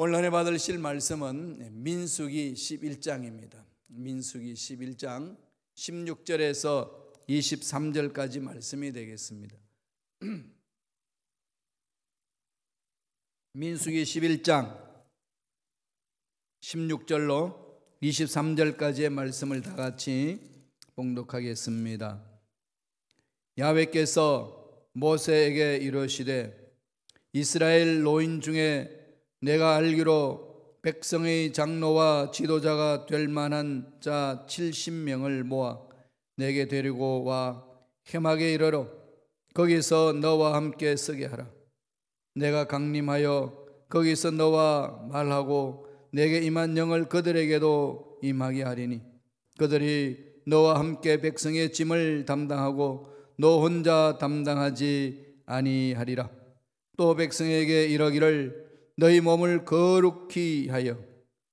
오늘 은혜 받으실 말씀은 민수기 11장입니다. 민수기 11장 16절에서 23절까지 말씀이 되겠습니다. 민수기 11장 16절로 23절까지의 말씀을 다 같이 봉독하겠습니다. 야훼께서 모세에게 이르시되 이스라엘 노인 중에 내가 알기로 백성의 장로와 지도자가 될 만한 자 70명을 모아 내게 데리고 와 햄하게 이르러 거기서 너와 함께 서게 하라. 내가 강림하여 거기서 너와 말하고 내게 임한 영을 그들에게도 임하게 하리니 그들이 너와 함께 백성의 짐을 담당하고 너 혼자 담당하지 아니하리라. 또 백성에게 이르기를 너희 몸을 거룩히 하여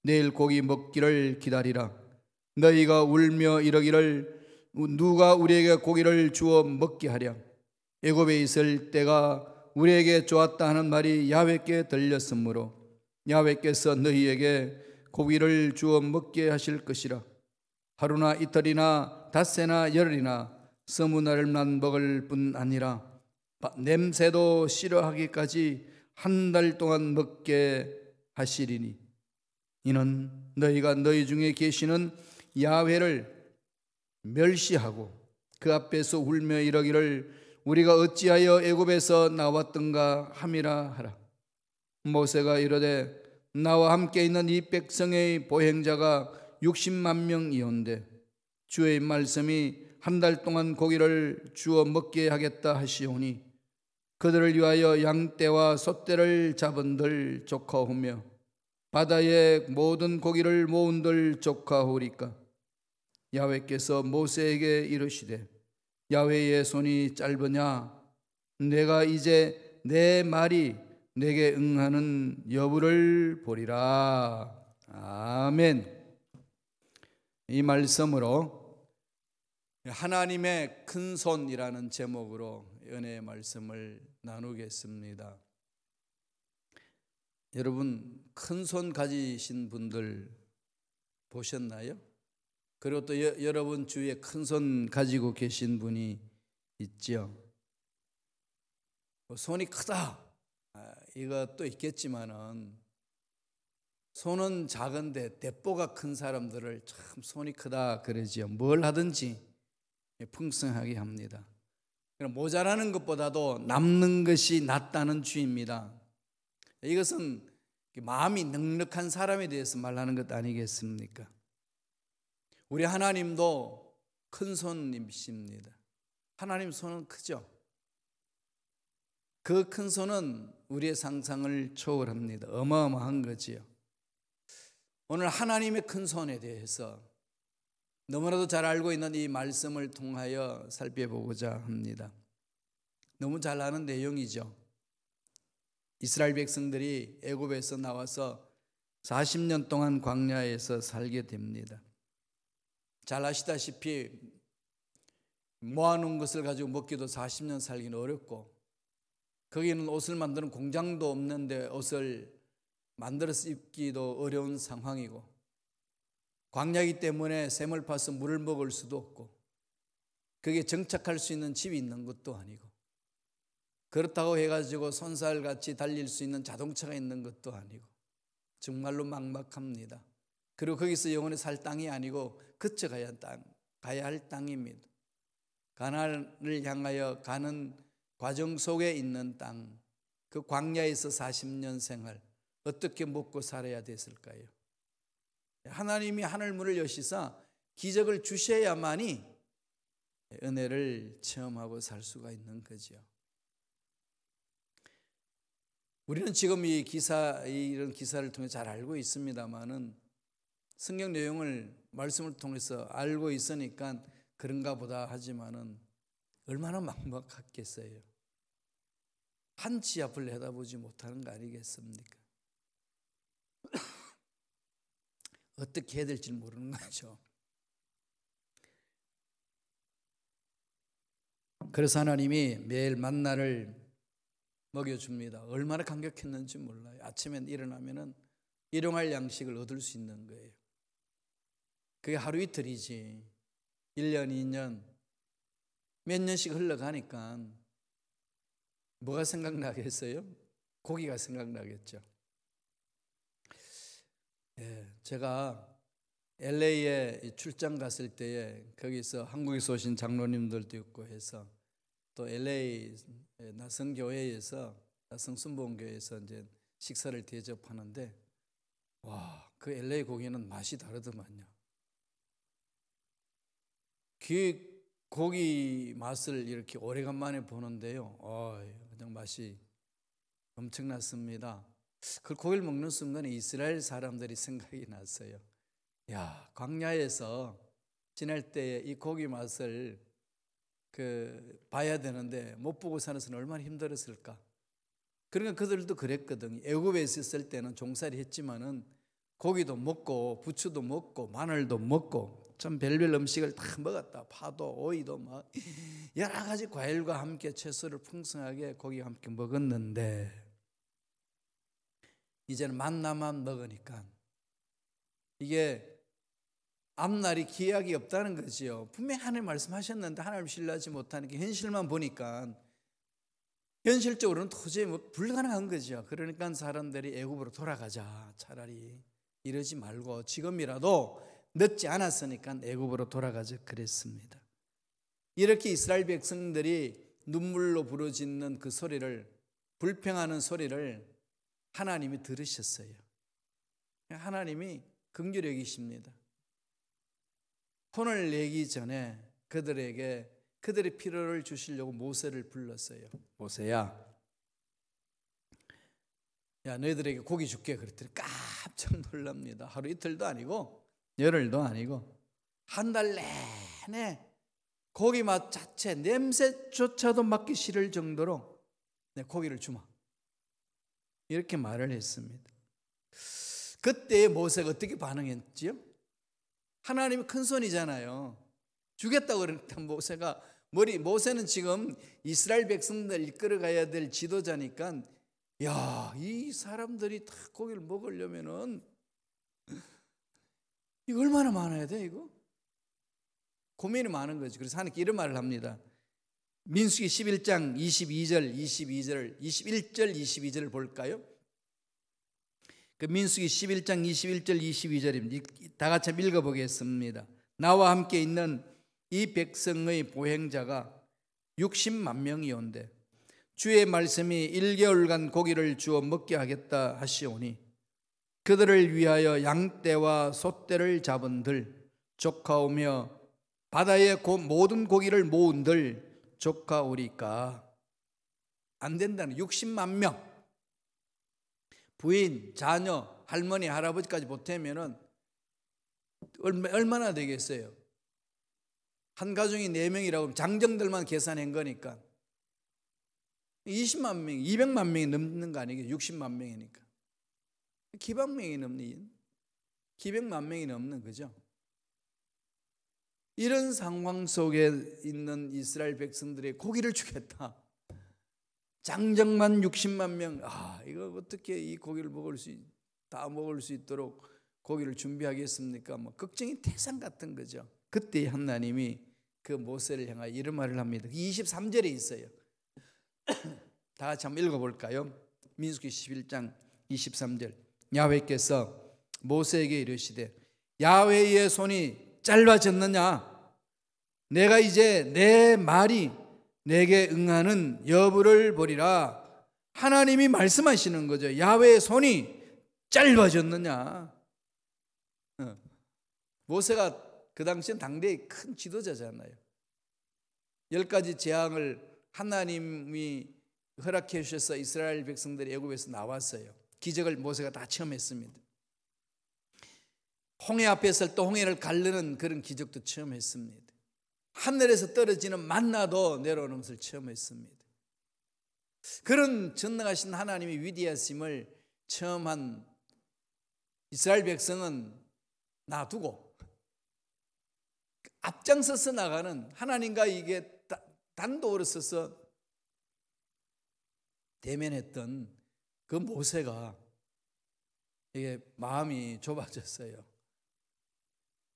내일 고기 먹기를 기다리라. 너희가 울며 이르기를 누가 우리에게 고기를 주어 먹게 하랴. 애굽에 있을 때가 우리에게 좋았다 하는 말이 야훼께 들렸으므로 야훼께서 너희에게 고기를 주어 먹게 하실 것이라. 하루나 이틀이나 닷새나 열흘이나 서문날만 먹을 뿐 아니라 냄새도 싫어하기까지 한 달 동안 먹게 하시리니 이는 너희가 너희 중에 계시는 야훼를 멸시하고 그 앞에서 울며 이르기를 우리가 어찌하여 애굽에서 나왔던가 함이라 하라. 모세가 이르되 나와 함께 있는 이 백성의 보행자가 60만 명이온데 주의 말씀이 한 달 동안 고기를 주어 먹게 하겠다 하시오니 그들을 위하여 양떼와 소떼를 잡은들 조카오며 바다의 모든 고기를 모은들 조카오리까. 야훼께서 모세에게 이르시되 야훼의 손이 짧으냐 내가 이제 내 말이 내게 응하는 여부를 보리라. 아멘. 이 말씀으로 하나님의 큰손이라는 제목으로 은혜의 말씀을 나누겠습니다. 여러분 큰손 가지신 분들 보셨나요? 그리고 또 여러분 주위에 큰손 가지고 계신 분이 있죠. 손이 크다 이것도 있겠지만은 손은 작은데 대보가 큰 사람들을 참 손이 크다 그러지요. 뭘 하든지 풍성하게 합니다. 모자라는 것보다도 남는 것이 낫다는 주의입니다. 이것은 마음이 넉넉한 사람에 대해서 말하는 것 아니겠습니까? 우리 하나님도 큰 손이십니다. 하나님 손은 크죠. 그 큰 손은 우리의 상상을 초월합니다. 어마어마한 거지요. 오늘 하나님의 큰 손에 대해서 너무나도 잘 알고 있는 이 말씀을 통하여 살펴보고자 합니다. 너무 잘 아는 내용이죠. 이스라엘 백성들이 애굽에서 나와서 40년 동안 광야에서 살게 됩니다. 잘 아시다시피 모아놓은 것을 가지고 먹기도 40년 살기는 어렵고 거기는 옷을 만드는 공장도 없는데 옷을 만들어서 입기도 어려운 상황이고 광야이기 때문에 샘을 파서 물을 먹을 수도 없고 거기에 정착할 수 있는 집이 있는 것도 아니고 그렇다고 해가지고 손살같이 달릴 수 있는 자동차가 있는 것도 아니고 정말로 막막합니다. 그리고 거기서 영원히 살 땅이 아니고 그쳐가야 할 땅입니다. 가나안을 향하여 가는 과정 속에 있는 땅, 그 광야에서 40년 생활 어떻게 먹고 살아야 됐을까요? 하나님이 하늘문을 여시사 기적을 주셔야만이 은혜를 체험하고 살 수가 있는 거죠. 우리는 지금 이런 기사를 통해 잘 알고 있습니다만은 성경 내용을 말씀을 통해서 알고 있으니까 그런가 보다 하지만은 얼마나 막막했겠어요. 한 치 앞을 내다보지 못하는 거 아니겠습니까? 어떻게 해야 될지 모르는 거죠. 그래서 하나님이 매일 만나를 먹여줍니다. 얼마나 감격했는지 몰라요. 아침에 일어나면은 일용할 양식을 얻을 수 있는 거예요. 그게 하루 이틀이지 1년, 2년, 몇 년씩 흘러가니까 뭐가 생각나겠어요? 고기가 생각나겠죠. 제가 LA에 출장 갔을 때에 거기서 한국에서 오신 장로님들도 있고 해서 또 LA 나성교회에서 나성순복음교회에서 이제 식사를 대접하는데 와, 그 LA 고기는 맛이 다르더만요. 그 고기 맛을 이렇게 오래간만에 보는데요. 그냥 맛이 엄청났습니다. 그 고기를 먹는 순간에 이스라엘 사람들이 생각이 났어요. 야, 광야에서 지낼 때 이 고기 맛을 봐야 되는데 못 보고 사는 사람은 얼마나 힘들었을까. 그러니까 그들도 그랬거든요. 애굽에 있을 때는 종살이 했지만은 고기도 먹고 부추도 먹고 마늘도 먹고 참 별별 음식을 다 먹었다. 파도, 오이도 막 여러 가지 과일과 함께 채소를 풍성하게 고기와 함께 먹었는데 이제는 만나만 먹으니까 이게 앞날이 기약이 없다는 거지요. 분명히 하나님 말씀하셨는데 하나님 신뢰하지 못하는 게 현실만 보니까 현실적으로는 도저히 불가능한 거죠. 그러니까 사람들이 애굽으로 돌아가자 차라리 이러지 말고 지금이라도 늦지 않았으니까 애굽으로 돌아가자 그랬습니다. 이렇게 이스라엘 백성들이 눈물로 부르짖는 그 소리를 불평하는 소리를 하나님이 들으셨어요. 하나님이 긍휼히 여기십니다. 혼을 내기 전에 그들에게 그들의 필요를 주시려고 모세를 불렀어요. 모세야, 야 너희들에게 고기 줄게 그랬더니 깜짝 놀랍니다. 하루 이틀도 아니고 열흘도 아니고 한 달 내내 고기 맛 자체 냄새조차도 맡기 싫을 정도로 내 고기를 주마 이렇게 말을 했습니다. 그때 모세가 어떻게 반응했지요? 하나님이 큰 손이잖아요. 주겠다고 그러니까 모세는 지금 이스라엘 백성들 이끌어가야 될 지도자니까 야, 이 사람들이 다 고기를 먹으려면은 이거 얼마나 많아야 돼 이거? 고민이 많은 거지. 그래서 하나님께 이런 말을 합니다. 민수기 11장 22절 21절 22절을 볼까요? 그 민수기 11장 21절 22절입니다. 다 같이 읽어보겠습니다. 나와 함께 있는 이 백성의 보행자가 60만 명이온데 주의 말씀이 1개월간 고기를 주어 먹게 하겠다 하시오니 그들을 위하여 양떼와 소떼를 잡은들 조카오며 바다의 모든 고기를 모은들 조카오리까. 안 된다는 60만 명 부인, 자녀, 할머니, 할아버지까지 보태면은 얼마나 되겠어요? 한 가정이 4명이라고 하면 장정들만 계산한 거니까 20만 명, 200만 명이 넘는 거 아니겠어요? 60만 명이니까 기백만 명이 넘는 거죠. 이런 상황 속에 있는 이스라엘 백성들의 고기를 주겠다. 장정만 60만 명. 이거 어떻게 이 고기를 다 먹을 수 있도록 고기를 준비하겠습니까? 걱정이 태산 같은 거죠. 그때 하나님이 그 모세를 향하여 이런 말을 합니다. 23절에 있어요. 다 같이 한번 읽어볼까요? 민수기 11장 23절. 야훼께서 모세에게 이르시되 야훼의 손이 짧아졌느냐? 내가 이제 내 말이 내게 응하는 여부를 보리라. 하나님이 말씀하시는 거죠. 야훼의 손이 짧아졌느냐? 모세가 그 당시엔 당대의 큰 지도자잖아요. 10가지 재앙을 하나님이 허락해 주셔서 이스라엘 백성들이 애굽에서 나왔어요. 기적을 모세가 다 체험했습니다. 홍해 앞에서 또 홍해를 가르는 그런 기적도 체험했습니다. 하늘에서 떨어지는 만나도 내려오는 것을 체험했습니다. 그런 전능하신 하나님의 위대하심을 체험한 이스라엘 백성은 놔두고 앞장서서 나가는 하나님과 이게 단독으로 서서 대면했던 그 모세가 이게 마음이 좁아졌어요.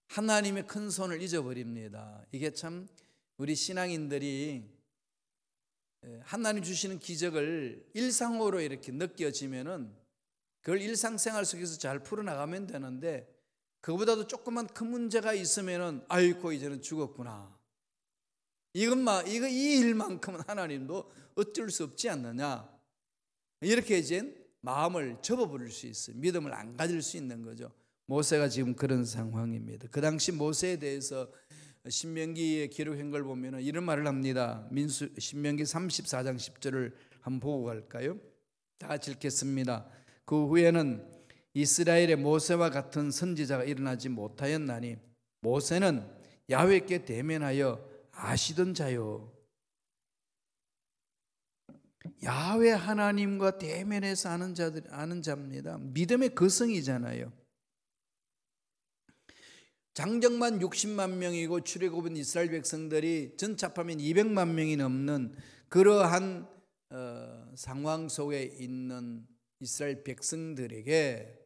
하나님의 큰 손을 잊어버립니다. 이게 참 우리 신앙인들이 하나님 주시는 기적을 일상으로 이렇게 느껴지면은 그걸 일상생활 속에서 잘 풀어나가면 되는데, 그거보다도 조그만 큰 문제가 있으면은 아이고 이제는 죽었구나, 이 일만큼은 하나님도 어쩔 수 없지 않느냐, 이렇게 이제 마음을 접어버릴 수 있어요. 믿음을 안 가질 수 있는 거죠. 모세가 지금 그런 상황입니다. 그 당시 모세에 대해서 신명기에 기록한 걸 보면 이런 말을 합니다. 신명기 34장 10절을 한번 보고 갈까요? 다 같이 읽겠습니다. 그 후에는 이스라엘의 모세와 같은 선지자가 일어나지 못하였나니 모세는 야훼께 대면하여 아시던 자요. 야훼 하나님과 대면해서 아는 자입니다. 믿음의 거성이잖아요. 장정만 60만 명이고 출애굽은 이스라엘 백성들이 전차파면 200만 명이 넘는 그러한 상황 속에 있는 이스라엘 백성들에게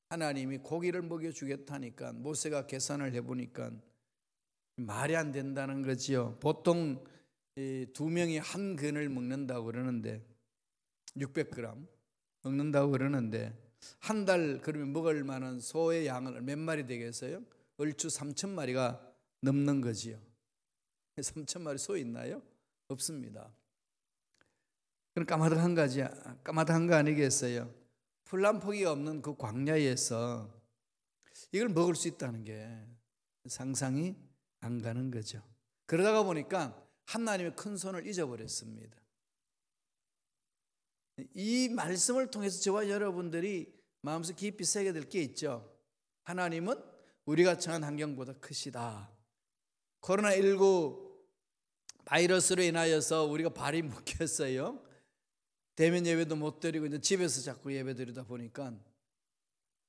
하나님이 고기를 먹여주겠다니까 모세가 계산을 해보니까 말이 안 된다는 거지요. 보통 두 명이 한 근을 먹는다고 그러는데 600g 먹는다고 그러는데 한 달 그러면 먹을 만한 소의 양을 몇 마리 되겠어요? 얼추 3,000마리가 넘는 거지요. 3,000마리 소 있나요? 없습니다. 그럼 까마득한 거 아니겠어요? 풀란 포기가 없는 그 광야에서 이걸 먹을 수 있다는 게 상상이 안 가는 거죠. 그러다가 보니까 하나님의 큰 손을 잊어버렸습니다. 이 말씀을 통해서 저와 여러분들이 마음속 깊이 새게 될 게 있죠. 하나님은 우리가 처한 환경보다 크시다. 코로나19 바이러스로 인하여서 우리가 발이 묶였어요. 대면 예배도 못 드리고 이제 집에서 자꾸 예배 드리다 보니까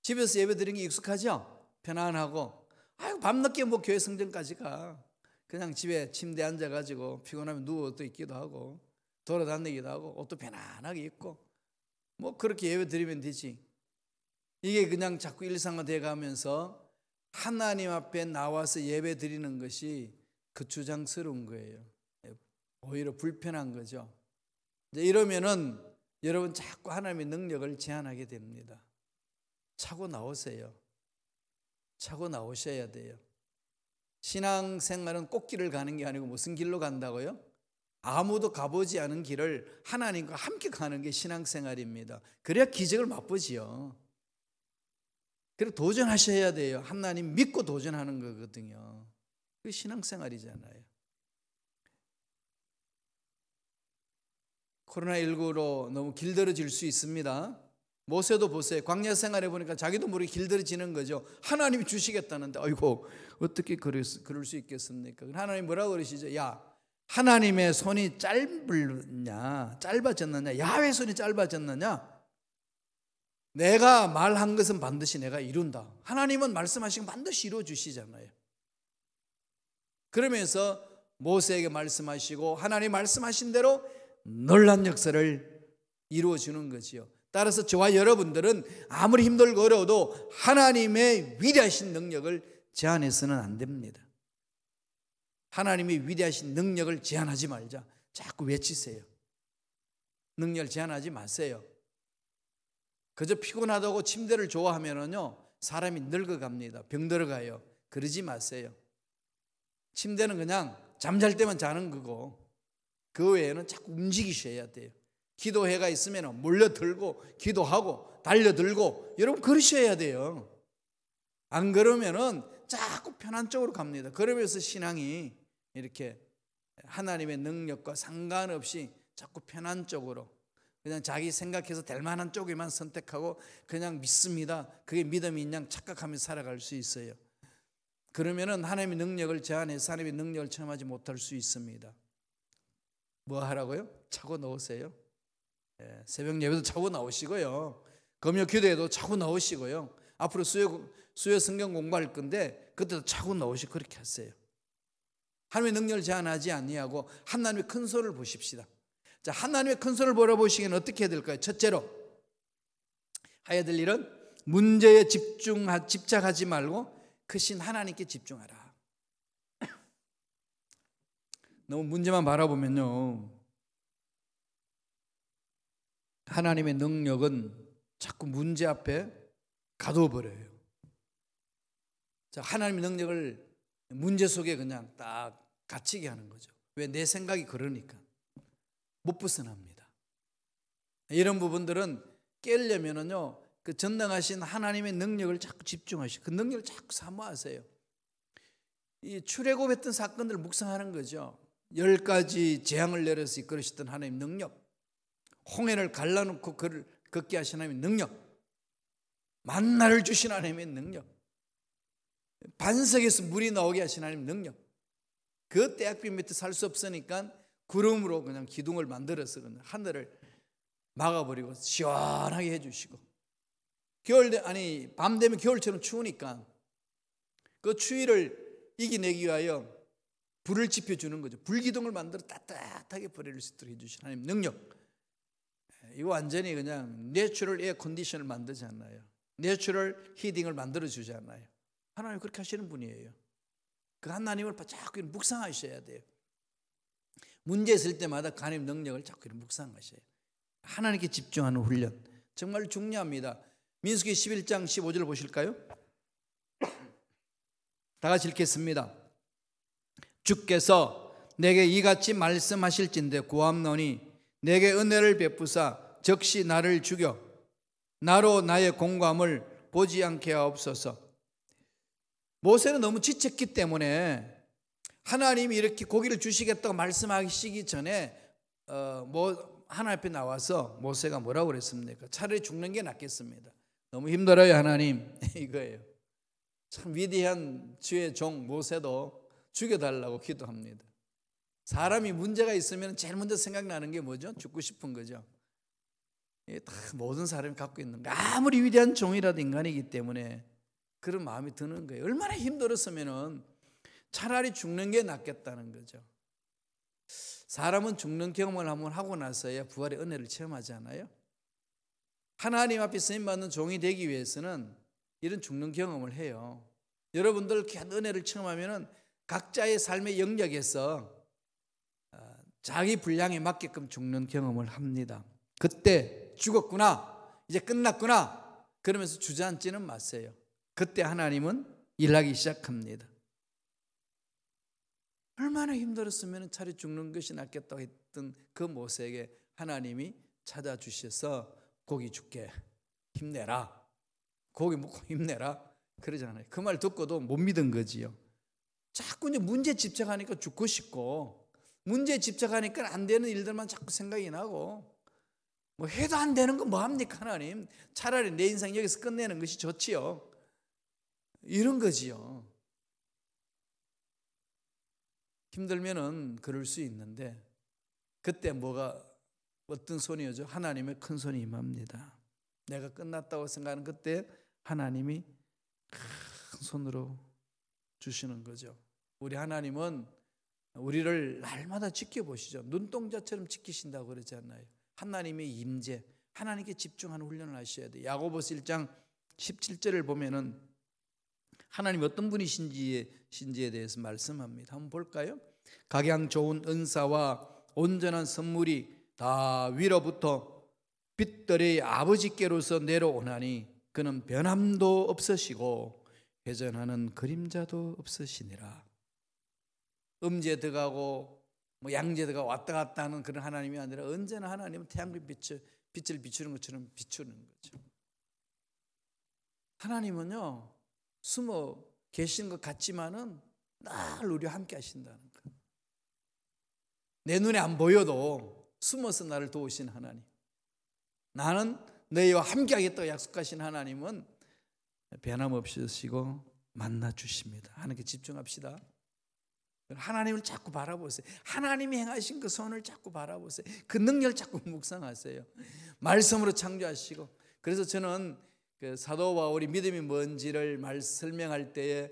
집에서 예배 드리는 게 익숙하죠? 편안하고, 밤늦게 뭐 교회 성전까지 가. 그냥 집에 침대에 앉아가지고 피곤하면 누워 또 있기도 하고 돌아다니기도 하고 옷도 편안하게 입고 뭐 그렇게 예배 드리면 되지. 이게 그냥 자꾸 일상화돼 가면서 하나님 앞에 나와서 예배 드리는 것이 거추장스러운 거예요. 오히려 불편한 거죠. 이제 이러면은 여러분 자꾸 하나님의 능력을 제한하게 됩니다. 차고 나오세요. 차고 나오셔야 돼요. 신앙생활은 꽃길을 가는 게 아니고 무슨 길로 간다고요? 아무도 가보지 않은 길을 하나님과 함께 가는 게 신앙생활입니다. 그래야 기적을 맛보지요. 그래서 도전하셔야 돼요. 하나님 믿고 도전하는 거거든요. 그게 신앙생활이잖아요. 코로나19로 너무 길들어질 수 있습니다. 모세도 보세요. 광야 생활해 보니까 자기도 모르게 길들어지는 거죠. 하나님이 주시겠다는데 아이고 어떻게 그럴 수 있겠습니까? 하나님 뭐라고 그러시죠? 야, 하나님의 손이 짧아졌느냐? 야훼 손이 짧아졌느냐? 내가 말한 것은 반드시 내가 이룬다. 하나님은 말씀하시면 반드시 이루어 주시잖아요. 그러면서 모세에게 말씀하시고 하나님 말씀하신 대로 놀라운 역사를 이루어 주는 거지요. 따라서 저와 여러분들은 아무리 힘들고 어려워도 하나님의 위대하신 능력을 제한해서는 안 됩니다. 하나님의 위대하신 능력을 제한하지 말자. 자꾸 외치세요. 능력을 제한하지 마세요. 그저 피곤하다고 침대를 좋아하면은요 사람이 늙어갑니다. 병들어가요. 그러지 마세요. 침대는 그냥 잠잘 때만 자는 거고 그 외에는 자꾸 움직이셔야 돼요. 기도회가 있으면 몰려들고 기도하고 달려들고 여러분 그러셔야 돼요. 안 그러면은 자꾸 편한 쪽으로 갑니다. 그러면서 신앙이 이렇게 하나님의 능력과 상관없이 자꾸 편한 쪽으로 그냥 자기 생각해서 될 만한 쪽에만 선택하고 그냥 믿습니다. 그게 믿음이 있냐 착각하면서 살아갈 수 있어요. 그러면은 하나님의 능력을 제한해서 하나님의 능력을 체험하지 못할 수 있습니다. 뭐 하라고요? 차고 넣으세요. 새벽 예배도 차고 나오시고요. 금요 기도에도 차고 나오시고요. 앞으로 수요 성경 공부할 건데 그때도 차고 나오시고 그렇게 하세요. 하나님의 능력을 제한하지 아니하고 하나님의 큰 손을 보십시다. 자, 하나님의 큰 손을 바라보시기는 어떻게 해야 될까요? 첫째로 해야 될 일은 문제에 집착하지 말고 크신 하나님께 집중하라. 너무 문제만 바라보면요, 하나님의 능력은 자꾸 문제 앞에 가둬버려요. 자, 하나님의 능력을 문제 속에 그냥 딱 갇히게 하는 거죠. 왜? 내 생각이 그러니까 못 벗어납니다. 이런 부분들은 깨려면은요, 그 전능하신 하나님의 능력을 자꾸 집중하시고 그 능력을 자꾸 사모하세요. 이 출애굽했던 사건들을 묵상하는 거죠. 10가지 재앙을 내려서 이끌으셨던 하나님의 능력, 홍해를 갈라놓고 그를 걷게 하신 하나님의 능력, 만나를 주신 하나님의 능력, 반석에서 물이 나오게 하신 하나님의 능력, 그 떼약빛 밑에 살 수 없으니까 구름으로 그냥 기둥을 만들어서 그냥 하늘을 막아버리고 시원하게 해주시고, 밤 되면 겨울처럼 추우니까 그 추위를 이겨내기 위하여 불을 지펴주는 거죠. 불기둥을 만들어 따뜻하게 버릴 수 있도록 해주신 하나님 능력. 이거 완전히 그냥 내추럴 에어 컨디션을 만들지 않나요? 내추럴 히팅을 만들어 주지 않나요? 하나님 그렇게 하시는 분이에요. 그 하나님을 자꾸 묵상하셔야 돼요. 문제 있을 때마다 그 하나님 능력을 자꾸 묵상하셔야 돼요. 하나님께 집중하는 훈련 정말 중요합니다. 민수기 11장 15절 보실까요? 다 같이 읽겠습니다. 주께서 내게 이같이 말씀하실진대 구함노니 내게 은혜를 베푸사 적시 나를 죽여 나로 나의 공감을 보지 않게 하옵소서. 모세는 너무 지쳤기 때문에 하나님이 이렇게 고기를 주시겠다고 말씀하시기 전에 하나님 앞에 나와서 모세가 뭐라고 그랬습니까? 차라리 죽는 게 낫겠습니다. 너무 힘들어요 하나님. 이거예요. 참 위대한 주의 종 모세도 죽여달라고 기도합니다. 사람이 문제가 있으면 제일 먼저 생각나는 게 뭐죠? 죽고 싶은 거죠. 다 모든 사람이 갖고 있는 거. 아무리 위대한 종이라도 인간이기 때문에 그런 마음이 드는 거예요. 얼마나 힘들었으면 차라리 죽는 게 낫겠다는 거죠. 사람은 죽는 경험을 한번 하고 나서야 부활의 은혜를 체험하지 않아요? 하나님 앞에 쓰임받는 종이 되기 위해서는 이런 죽는 경험을 해요. 여러분들 귀한 은혜를 체험하면 각자의 삶의 영역에서 자기 분량에 맞게끔 죽는 경험을 합니다. 그때 죽었구나, 이제 끝났구나 그러면서 주저앉지는 마세요. 그때 하나님은 일하기 시작합니다. 얼마나 힘들었으면 차라리 죽는 것이 낫겠다고 했던 그 모세에게 하나님이 찾아주셔서 고기 줄게, 힘내라, 고기 먹고 힘내라 그러잖아요. 그 말 듣고도 못 믿은 거지요. 자꾸 이제 문제에 집착하니까 죽고 싶고, 문제에 집착하니까 안 되는 일들만 자꾸 생각이 나고, 뭐 해도 안 되는 건 뭐합니까 하나님? 차라리 내 인생 여기서 끝내는 것이 좋지요. 이런 거지요. 힘들면은 그럴 수 있는데 그때 어떤 손이 오죠? 하나님의 큰 손이 임합니다. 내가 끝났다고 생각하는 그때 하나님이 큰 손으로 주시는 거죠. 우리 하나님은 우리를 날마다 지켜보시죠. 눈동자처럼 지키신다고 그러지 않나요? 하나님의 임재, 하나님께 집중하는 훈련을 하셔야 돼요. 야고보서 1장 17절을 보면은 하나님 어떤 분이신지에 대해서 말씀합니다. 한번 볼까요? 각양 좋은 은사와 온전한 선물이 다 위로부터 빛들의 아버지께로서 내려오나니 그는 변함도 없으시고 회전하는 그림자도 없으시니라. 음제 들어가고 양제 들어가고 왔다 갔다 하는 그런 하나님이 아니라 언제나 하나님은 태양빛 빛을 비추는 것처럼 비추는 거죠. 하나님은요 숨어 계시는 것 같지만은 늘 우리와 함께 하신다는 것. 내 눈에 안 보여도 숨어서 나를 도우신 하나님, 나는 너희와 함께 하겠다고 약속하신 하나님은 변함없으시고 만나 주십니다. 하나님께 집중합시다. 하나님을 자꾸 바라보세요. 하나님이 행하신 그 손을 자꾸 바라보세요. 그 능력을 자꾸 묵상하세요. 말씀으로 창조하시고. 그래서 저는 그 사도 바울이 믿음이 뭔지를 설명할 때에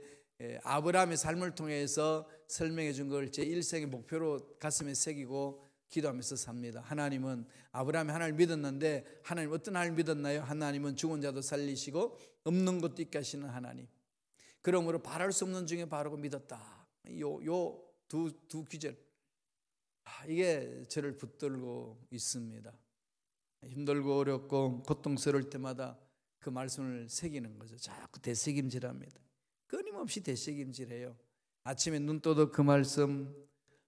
아브라함의 삶을 통해서 설명해 준 걸 제 일생의 목표로 가슴에 새기고 기도하면서 삽니다. 하나님은 아브라함이 하나님을 믿었는데 하나님 어떤 하나님을 믿었나요? 하나님은 죽은 자도 살리시고 없는 것도 있게 하시는 하나님. 그러므로 바랄 수 없는 중에 바르고 믿었다. 요 두 귀절 이게 저를 붙들고 있습니다. 힘들고 어렵고 고통스러울 때마다 그 말씀을 새기는 거죠. 자꾸 되새김질합니다. 끊임없이 되새김질해요. 아침에 눈 떠도 그 말씀,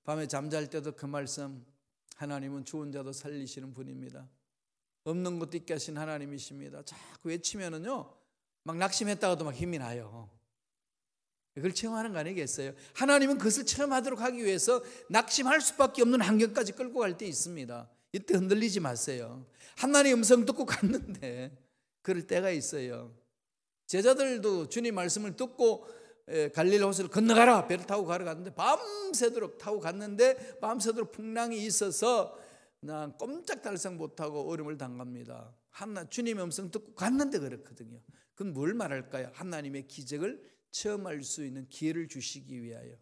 밤에 잠잘 때도 그 말씀. 하나님은 죽은 자도 살리시는 분입니다. 없는 것도 있게 하신 하나님이십니다. 자꾸 외치면은요, 막 낙심했다가도 막 힘이 나요. 그걸 체험하는 거 아니겠어요? 하나님은 그것을 체험하도록 하기 위해서 낙심할 수밖에 없는 환경까지 끌고 갈 때 있습니다. 이때 흔들리지 마세요. 하나님의 음성 듣고 갔는데 그럴 때가 있어요. 제자들도 주님 말씀을 듣고 갈릴리 호수를 건너가라, 배를 타고 가러 갔는데 밤새도록 타고 갔는데 밤새도록 풍랑이 있어서 난 꼼짝달싹 못하고 얼음을 당갑니다. 주님의 음성 듣고 갔는데 그렇거든요. 그건 뭘 말할까요? 하나님의 기적을 체험할 수 있는 기회를 주시기 위하여,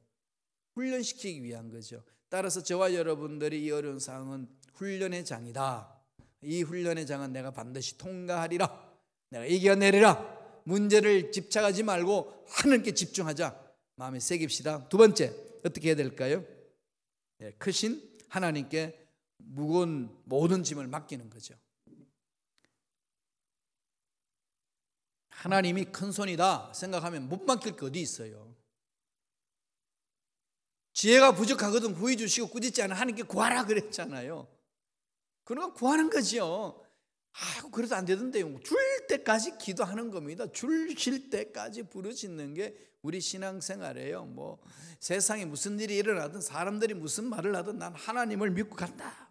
훈련시키기 위한 거죠. 따라서 저와 여러분들이 이 어려운 상황은 훈련의 장이다. 이 훈련의 장은 내가 반드시 통과하리라. 내가 이겨내리라. 문제를 집착하지 말고 하나님께 집중하자. 마음에 새깁시다. 두 번째, 어떻게 해야 될까요? 크신 하나님께 무거운 모든 짐을 맡기는 거죠. 하나님이 큰 손이다 생각하면 못 맡길 게 어디 있어요. 지혜가 부족하거든 구해 주시고 꾸짖지 않아 하나님께 구하라 그랬잖아요. 그러니까 구하는 거죠. 아이고 그래도 안 되던데요. 줄 때까지 기도하는 겁니다. 주실 때까지 부르짖는 게 우리 신앙생활이에요. 뭐 세상에 무슨 일이 일어나든 사람들이 무슨 말을 하든 난 하나님을 믿고 간다.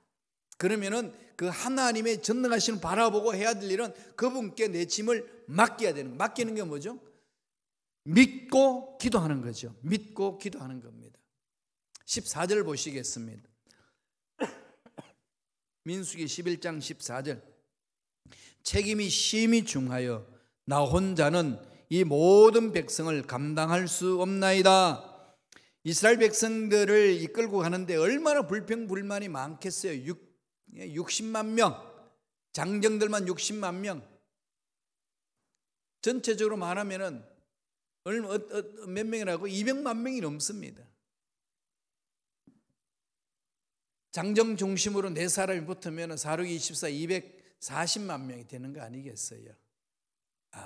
그러면은 그 하나님의 전능하신 바라보고 해야 될 일은 그분께 내 짐을 맡겨야 되는 거. 맡기는 게 뭐죠? 믿고 기도하는 거죠. 믿고 기도하는 겁니다. 14절 보시겠습니다. 민수기 11장 14절. 책임이 심히 중하여 나 혼자는 이 모든 백성을 감당할 수 없나이다. 이스라엘 백성들을 이끌고 가는데 얼마나 불평불만이 많겠어요. 60만 명, 장정들만 60만 명. 전체적으로 말하면은 몇 명이라고? 200만 명이 넘습니다. 장정 중심으로 네 사람이 붙으면 4, 6, 24, 240만 명이 되는 거 아니겠어요?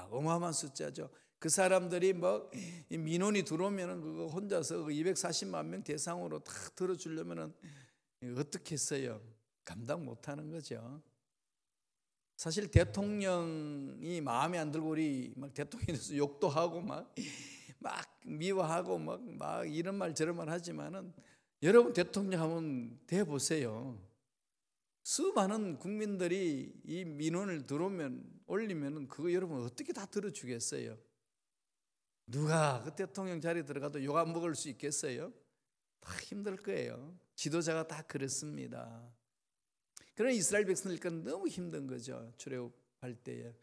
어마어마한 숫자죠. 그 사람들이 뭐 민원이 들어오면은 그거 혼자서 240만 명 대상으로 다 들어주려면은 어떻게 했어요? 감당 못하는 거죠. 사실 대통령이 마음에 안 들고 우리 막 대통령에 대해서 욕도 하고 막 미워하고 막 이런 말 저런 말 하지만은 여러분 대통령 하면 대 보세요. 수많은 국민들이 이 민원을 올리면 그거 여러분 어떻게 다 들어주겠어요? 누가 그 대통령 자리에 들어가도 욕 안 먹을 수 있겠어요? 다 힘들 거예요. 지도자가 다 그렇습니다. 그러나 이스라엘 백성들과 너무 힘든 거죠. 출애굽할 때에.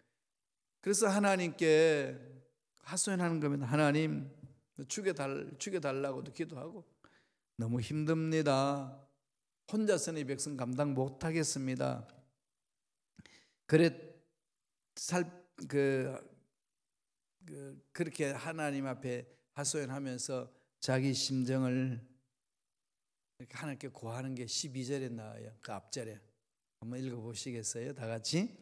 그래서 하나님께 하소연하는 겁니다. 하나님 죽여달라고도 기도하고 너무 힘듭니다. 혼자서는 이 백성 감당 못하겠습니다. 그렇게 하나님 앞에 하소연하면서 자기 심정을 하나님께 구하는 게 12절에 나와요. 그 앞절에 한번 읽어보시겠어요? 다 같이.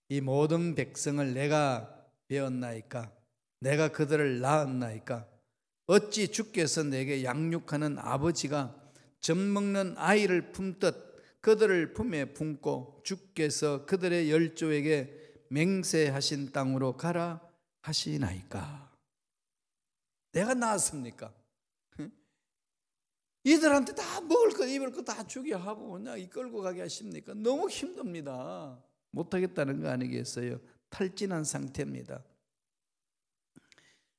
이 모든 백성을 내가 배웠나이까? 내가 그들을 낳았나이까? 어찌 주께서 내게 양육하는 아버지가 젖먹는 아이를 품듯 그들을 품에 품고 주께서 그들의 열조에게 맹세하신 땅으로 가라 하시나이까? 내가 낳았습니까? 이들한테 다 먹을 것 입을 것 다 주게 하고 그냥 이끌고 가게 하십니까? 너무 힘듭니다. 못하겠다는 거 아니겠어요? 탈진한 상태입니다.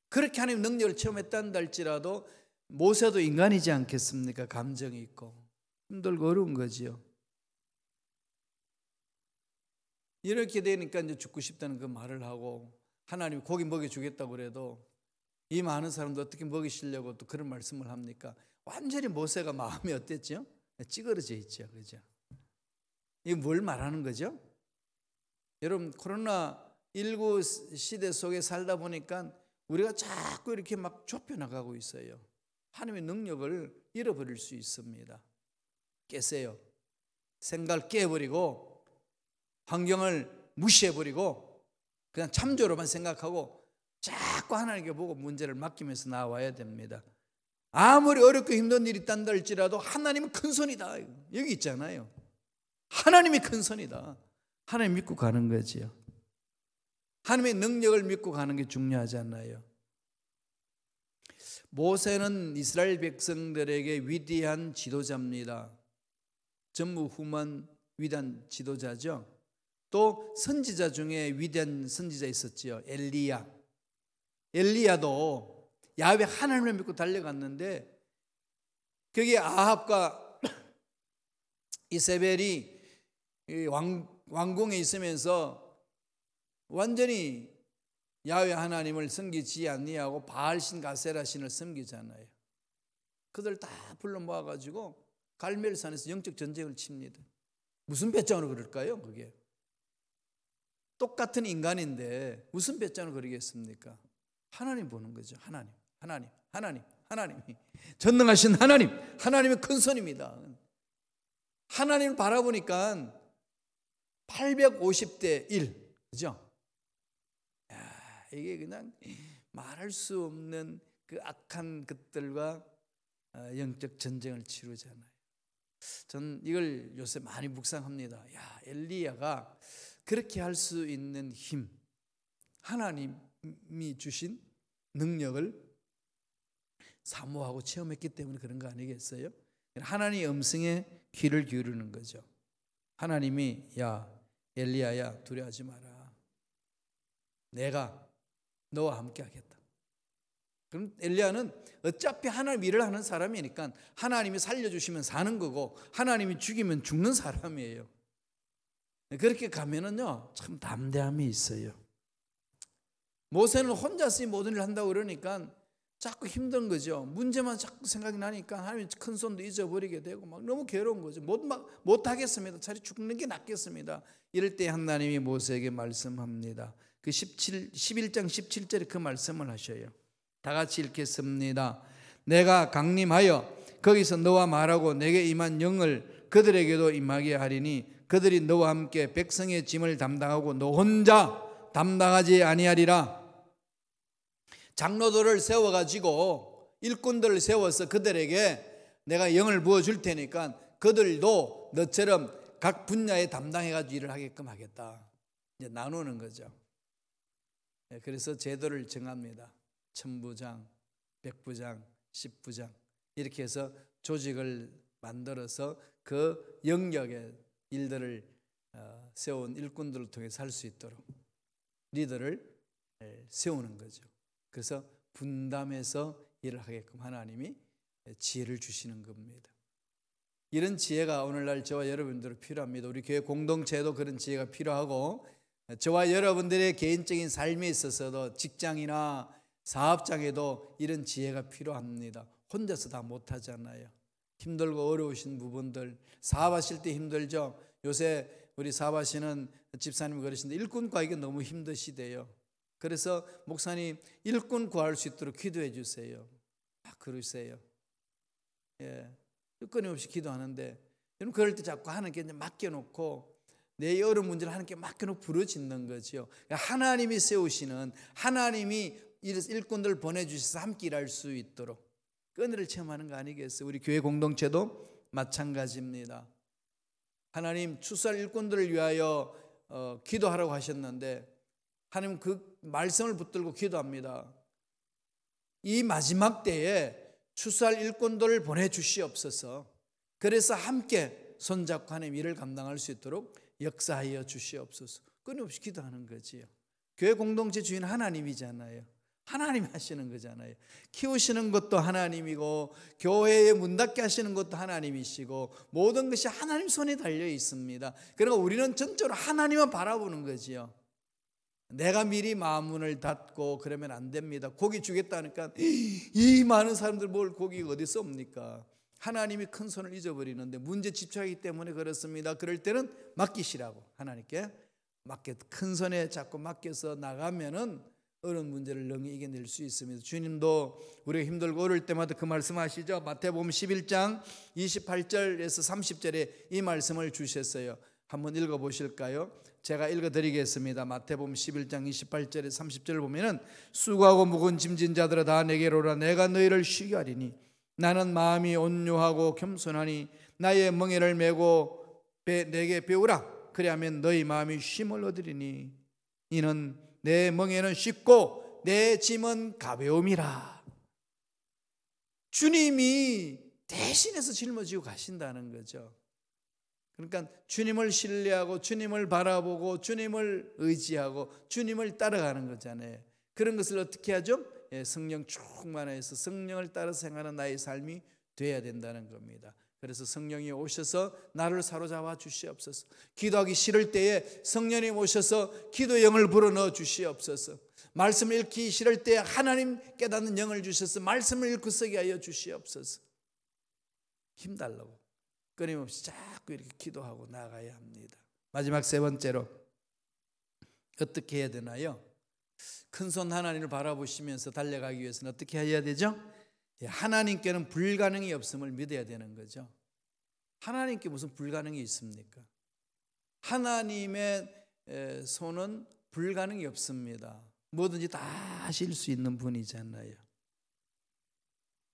그렇게 하나님 능력을 체험했다는 할지라도 모세도 인간이지 않겠습니까? 감정이 있고 힘들고 어려운 거지요. 이렇게 되니까 이제 죽고 싶다는 그 말을 하고 하나님이 고기 먹여주겠다고 그래도 이 많은 사람들 어떻게 먹이시려고 또 그런 말씀을 합니까? 완전히 모세가 마음이 어땠죠? 찌그러져 있죠. 그죠? 이게 뭘 말하는 거죠? 여러분, 코로나19 시대 속에 살다 보니까 우리가 자꾸 이렇게 막 좁혀나가고 있어요. 하나님의 능력을 잃어버릴 수 있습니다. 깨세요. 생각을 깨버리고 환경을 무시해버리고 그냥 참조로만 생각하고 자꾸 하나님께 보고 문제를 맡기면서 나와야 됩니다. 아무리 어렵고 힘든 일이 있단다 할지라도 하나님은 큰 손이다. 여기 있잖아요. 하나님이 큰 손이다. 하나님 믿고 가는 거지요. 하나님의 능력을 믿고 가는 게 중요하지 않나요? 모세는 이스라엘 백성들에게 위대한 지도자입니다. 전무후무한 위대한 지도자죠. 또 선지자 중에 위대한 선지자 있었지요. 엘리야도 야훼 하나님을 믿고 달려갔는데 거기에 아합과 이세벨이 왕궁에 있으면서 완전히 야훼 하나님을 섬기지 아니하고 바알신 가세라 신을 섬기잖아요. 그들 다 불러 모아가지고 갈멜산에서 영적 전쟁을 칩니다. 무슨 배짱으로 그럴까요? 그게 똑같은 인간인데 무슨 배짱으로 그러겠습니까? 하나님 보는 거죠. 하나님 전능하신 하나님의 큰 손입니다. 하나님을 바라보니까 850대 1, 그죠? 이게 그냥 말할 수 없는 그 악한 것들과 영적 전쟁을 치르잖아요. 전 이걸 요새 많이 묵상합니다. 야, 엘리야가 그렇게 할 수 있는 힘, 하나님이 주신 능력을 사모하고 체험했기 때문에 그런 거 아니겠어요? 하나님의 음성에 귀를 기울이는 거죠. 하나님이 야, 엘리야야, 두려워하지 마라. 내가 너와 함께 하겠다. 그럼 엘리야는 어차피 하나님 일을 하는 사람이니까 하나님이 살려주시면 사는 거고 하나님이 죽이면 죽는 사람이에요. 그렇게 가면은요 참 담대함이 있어요. 모세는 혼자서 이 모든 일을 한다고 그러니까 자꾸 힘든 거죠. 문제만 자꾸 생각이 나니까 하나님의 큰 손도 잊어버리게 되고 막 너무 괴로운 거죠. 못 하겠습니다. 차라리 죽는 게 낫겠습니다. 이럴 때 하나님이 모세에게 말씀합니다. 그 11장 17절에 그 말씀을 하셔요. 다 같이 읽겠습니다. 내가 강림하여 거기서 너와 말하고 내게 임한 영을 그들에게도 임하게 하리니 그들이 너와 함께 백성의 짐을 담당하고 너 혼자 담당하지 아니하리라. 장로들을 세워가지고 일꾼들을 세워서 그들에게 내가 영을 부어줄 테니까 그들도 너처럼 각 분야에 담당해가지고 일을 하게끔 하겠다. 이제 나누는 거죠. 그래서 제도를 정합니다. 천부장, 백부장, 십부장 이렇게 해서 조직을 만들어서 그 영역의 일들을 세운 일꾼들을 통해서 할 수 있도록 리더를 세우는 거죠. 그래서 분담해서 일을 하게끔 하나님이 지혜를 주시는 겁니다. 이런 지혜가 오늘날 저와 여러분들은 필요합니다. 우리 교회 공동체도 그런 지혜가 필요하고 저와 여러분들의 개인적인 삶에 있어서도 직장이나 사업장에도 이런 지혜가 필요합니다. 혼자서 다 못하잖아요. 힘들고 어려우신 부분들, 사업하실 때 힘들죠. 요새 우리 사업하시는 집사님이 그러시는데 일꾼 구하기가 너무 힘드시대요. 그래서 목사님 일꾼 구할 수 있도록 기도해 주세요. 그러세요. 끊임없이 기도하는데 여러분 그럴 때 자꾸 하나님께 맡겨놓고 내 어려운 문제를 하나님께 맡겨놓고 부르짖는 거죠. 하나님이 세우시는 하나님이 일꾼들 보내주셔서 함께 일할 수 있도록 그 은혜를 체험하는 거 아니겠어요? 우리 교회 공동체도 마찬가지입니다. 하나님 추수할 일꾼들을 위하여 기도하라고 하셨는데 하나님 그 말씀을 붙들고 기도합니다. 이 마지막 때에 추수할 일꾼들을 보내주시옵소서. 그래서 함께 손잡고 하나님 일을 감당할 수 있도록 역사하여 주시옵소서. 끊임없이 기도하는 거지요. 교회 공동체 주인 하나님이잖아요. 하나님이 하시는 거잖아요. 키우시는 것도 하나님이고 교회에 문 닫게 하시는 것도 하나님이시고 모든 것이 하나님 손에 달려 있습니다. 그러니까 우리는 전적으로 하나님만 바라보는 거지요. 내가 미리 마음문을 닫고 그러면 안 됩니다. 고기 주겠다니까 이 많은 사람들 뭘 고기가 어디서 옵니까? 하나님이 큰 손을 잊어버리는데 문제 집착하기 때문에 그렇습니다. 그럴 때는 맡기시라고, 하나님께 큰 손에 자꾸 맡겨서 나가면은 어려운 문제를 능히 이겨낼 수 있습니다. 주님도 우리가 힘들고 어려울 때마다 그 말씀하시죠. 마태복음 11장 28절에서 30절에 이 말씀을 주셨어요. 한번 읽어보실까요? 제가 읽어드리겠습니다. 마태복음 11장 28절에 30절을 보면은 수고하고 무거운 짐진 자들아 다 내게로 오라. 내가 너희를 쉬게 하리니 나는 마음이 온유하고 겸손하니 나의 멍에를 메고 내게 배우라. 그리하면 너희 마음이 쉼을 얻으리니 이는 내 멍에는 쉽고 내 짐은 가벼움이라. 주님이 대신해서 짊어지고 가신다는 거죠. 그러니까 주님을 신뢰하고 주님을 바라보고 주님을 의지하고 주님을 따라가는 거잖아요. 그런 것을 어떻게 하죠? 성령 충만해서 성령을 따라 생활하는 나의 삶이 돼야 된다는 겁니다. 그래서 성령이 오셔서 나를 사로잡아 주시옵소서. 기도하기 싫을 때에 성령님 오셔서 기도의 영을 불어넣어 주시옵소서. 말씀을 읽기 싫을 때에 하나님 깨닫는 영을 주셔서 말씀을 읽고 쓰게 하여 주시옵소서. 힘달라고 끊임없이 자꾸 이렇게 기도하고 나가야 합니다. 마지막 세 번째로 어떻게 해야 되나요? 큰손 하나님을 바라보시면서 달려가기 위해서는 어떻게 해야 되죠? 하나님께는 불가능이 없음을 믿어야 되는 거죠. 하나님께 무슨 불가능이 있습니까? 하나님의 손은 불가능이 없습니다. 뭐든지 다 하실 수 있는 분이잖아요.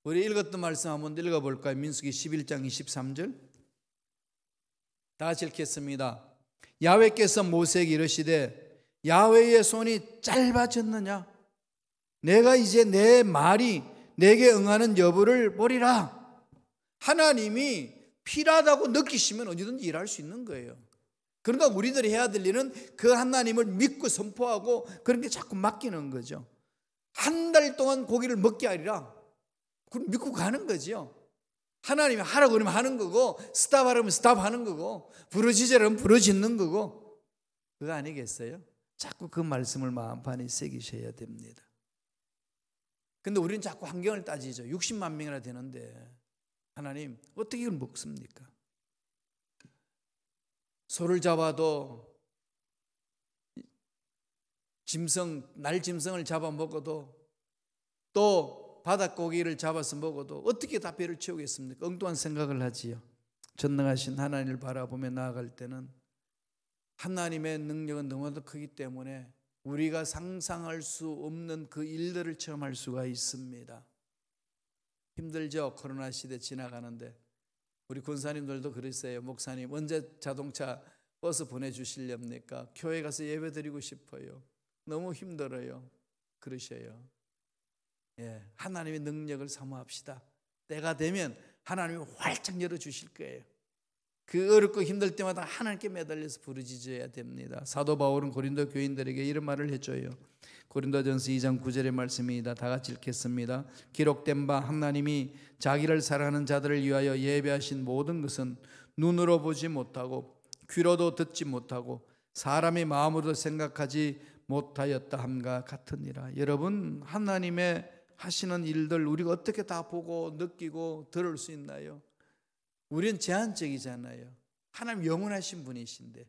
우리 읽었던 말씀 한번 읽어볼까요? 민수기 11장 23절 다 같이 읽겠습니다. 야훼께서 모세에게 이르시되 야훼의 손이 짧아졌느냐? 내가 이제 내 말이 내게 응하는 여부를 보리라. 하나님이 필요하다고 느끼시면 언제든지 일할 수 있는 거예요. 그러니까 우리들이 해야 될 일은 그 하나님을 믿고 선포하고 그런 게 자꾸 맡기는 거죠. 한 달 동안 고기를 먹게 하리라. 그럼 믿고 가는 거죠. 하나님이 하라고 그러면 하는 거고, 스탑하라면 스탑하는 거고, 부르짖으라면 부르짖는 거고, 그거 아니겠어요? 자꾸 그 말씀을 마음판에 새기셔야 됩니다. 근데 우리는 자꾸 환경을 따지죠. 60만 명이나 되는데 하나님 어떻게 이걸 먹습니까? 소를 잡아도 날짐승을 잡아 먹어도 또 바닷고기를 잡아서 먹어도 어떻게 다 배를 채우겠습니까? 엉뚱한 생각을 하지요. 전능하신 하나님을 바라보며 나아갈 때는 하나님의 능력은 너무나도 크기 때문에 우리가 상상할 수 없는 그 일들을 체험할 수가 있습니다. 힘들죠? 코로나 시대 지나가는데 우리 권사님들도 그러세요. 목사님 언제 자동차 버스 보내주시렵니까? 교회 가서 예배 드리고 싶어요. 너무 힘들어요. 그러셔요. 하나님의 능력을 사모합시다. 때가 되면 하나님이 활짝 열어주실 거예요. 그 어렵고 힘들 때마다 하나님께 매달려서 부르짖어야 됩니다. 사도 바울은 고린도 교인들에게 이런 말을 해줘요. 고린도전서 2장 9절의 말씀입니다. 다 같이 읽겠습니다. 기록된 바 하나님이 자기를 사랑하는 자들을 위하여 예배하신 모든 것은 눈으로 보지 못하고 귀로도 듣지 못하고 사람의 마음으로도 생각하지 못하였다 함과 같으니라. 여러분, 하나님의 하시는 일들 우리가 어떻게 다 보고 느끼고 들을 수 있나요? 우리는 제한적이잖아요. 하나님 영원하신 분이신데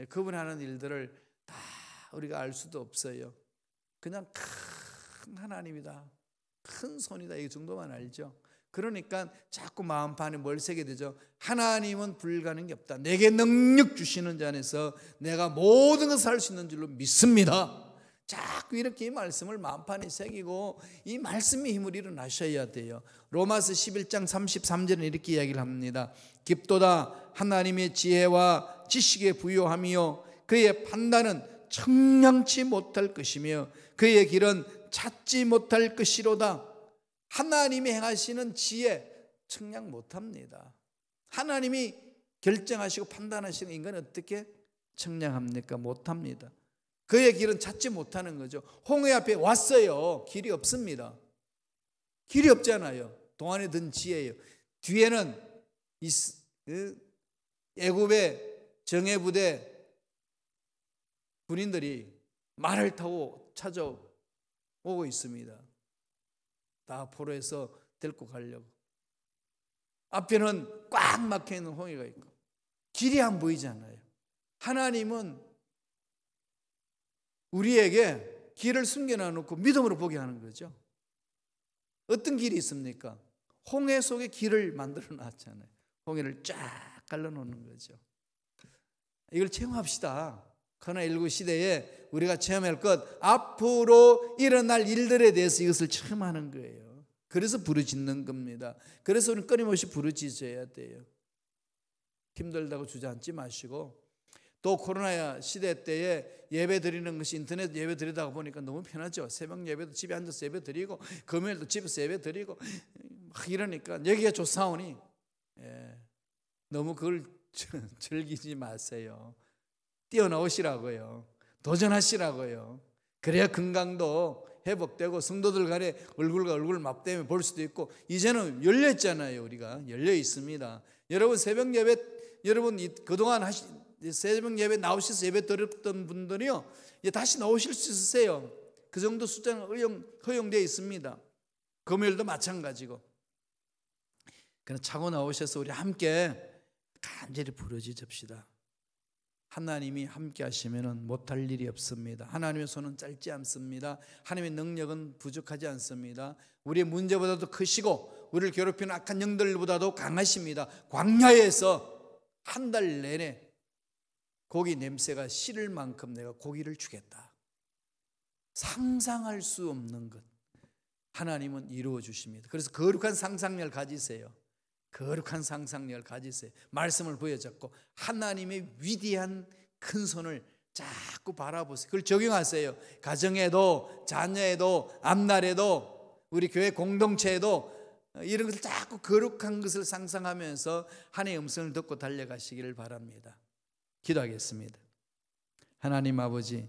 그분 하는 일들을 다 우리가 알 수도 없어요. 그냥 큰 하나님이다, 큰 손이다, 이 정도만 알죠. 그러니까 자꾸 마음판에 뭘 새게 되죠. 하나님은 불가능이 없다. 내게 능력 주시는 자 안에서 내가 모든 것을 할 수 있는 줄로 믿습니다. 자꾸 이렇게 이 말씀을 마음판에 새기고 이 말씀의 힘을 일어나셔야 돼요. 로마서 11장 33절은 이렇게 이야기를 합니다. 깊도다 하나님의 지혜와 지식에 부요하며 그의 판단은 청량치 못할 것이며 그의 길은 찾지 못할 것이로다. 하나님이 행하시는 지혜 청량 못합니다. 하나님이 결정하시고 판단하시는 인간은 어떻게 청량합니까? 못합니다. 그의 길은 찾지 못하는 거죠. 홍해 앞에 왔어요. 길이 없습니다. 길이 없잖아요. 동안에 든 지혜예요. 뒤에는 애굽의 정예부대 군인들이 말을 타고 찾아오고 있습니다. 다 포로에서 데리고 가려고. 앞에는 꽉 막혀있는 홍해가 있고 길이 안 보이잖아요. 하나님은 우리에게 길을 숨겨놔놓고 믿음으로 보게 하는 거죠. 어떤 길이 있습니까? 홍해 속에 길을 만들어 놨잖아요. 홍해를 쫙 갈라놓는 거죠. 이걸 체험합시다. 코로나19 시대에 우리가 체험할 것, 앞으로 일어날 일들에 대해서 이것을 체험하는 거예요. 그래서 부르짖는 겁니다. 그래서 우리는 끊임없이 부르짖어야 돼요. 힘들다고 주저앉지 마시고, 또 코로나 시대 때에 예배 드리는 것이 인터넷 예배 드리다가 보니까 너무 편하죠. 새벽 예배도 집에 앉아서 예배 드리고, 금요일도 집에서 예배 드리고 막 이러니까 여기가 좋사오니 너무 그걸 즐기지 마세요. 뛰어나오시라고요. 도전하시라고요. 그래야 건강도 회복되고 성도들 간에 얼굴과 얼굴 맞대며 볼 수도 있고, 이제는 열려 있잖아요. 우리가 열려 있습니다. 여러분 새벽 예배, 여러분 그동안 새벽 예배 나오셔서 예배 드렸던 분들이요, 이제 다시 나오실 수 있으세요. 그 정도 숫자는 허용되어 있습니다. 금요일도 마찬가지고. 그냥 차고 나오셔서 우리 함께 간절히 부르짖읍시다. 하나님이 함께 하시면 못할 일이 없습니다. 하나님의 손은 짧지 않습니다. 하나님의 능력은 부족하지 않습니다. 우리의 문제보다도 크시고 우리를 괴롭히는 악한 영들보다도 강하십니다. 광야에서 한 달 내내 고기 냄새가 싫을 만큼 내가 고기를 주겠다. 상상할 수 없는 것 하나님은 이루어 주십니다. 그래서 거룩한 상상력을 가지세요. 거룩한 상상력을 가지세요. 말씀을 부여잡고 하나님의 위대한 큰 손을 자꾸 바라보세요. 그걸 적용하세요. 가정에도, 자녀에도, 앞날에도, 우리 교회 공동체에도 이런 것을 자꾸 거룩한 것을 상상하면서 하나님의 음성을 듣고 달려가시기를 바랍니다. 기도하겠습니다. 하나님 아버지,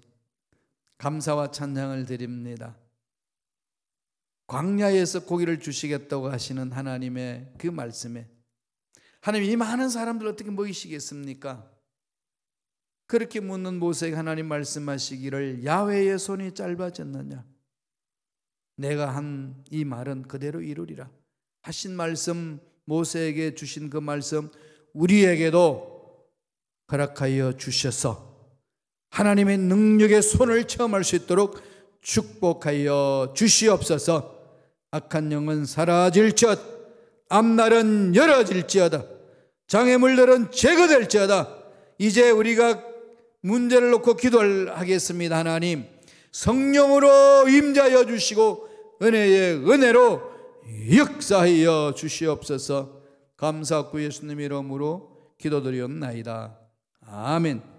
감사와 찬양을 드립니다. 광야에서 고기를 주시겠다고 하시는 하나님의 그 말씀에 하나님, 이 많은 사람들 어떻게 먹이시겠습니까? 그렇게 묻는 모세에게 하나님 말씀하시기를, 야훼의 손이 짧아졌느냐? 내가 한 이 말은 그대로 이루리라 하신 말씀, 모세에게 주신 그 말씀 우리에게도 허락하여 주셔서 하나님의 능력의 손을 체험할 수 있도록 축복하여 주시옵소서. 악한 영은 사라질지어다. 앞날은 열어질지어다. 장애물들은 제거될지어다. 이제 우리가 문제를 놓고 기도를 하겠습니다. 하나님, 성령으로 임재하여 주시고 은혜의 은혜로 역사하여 주시옵소서. 감사하고 예수님의 이름으로 기도드리옵나이다. 아멘.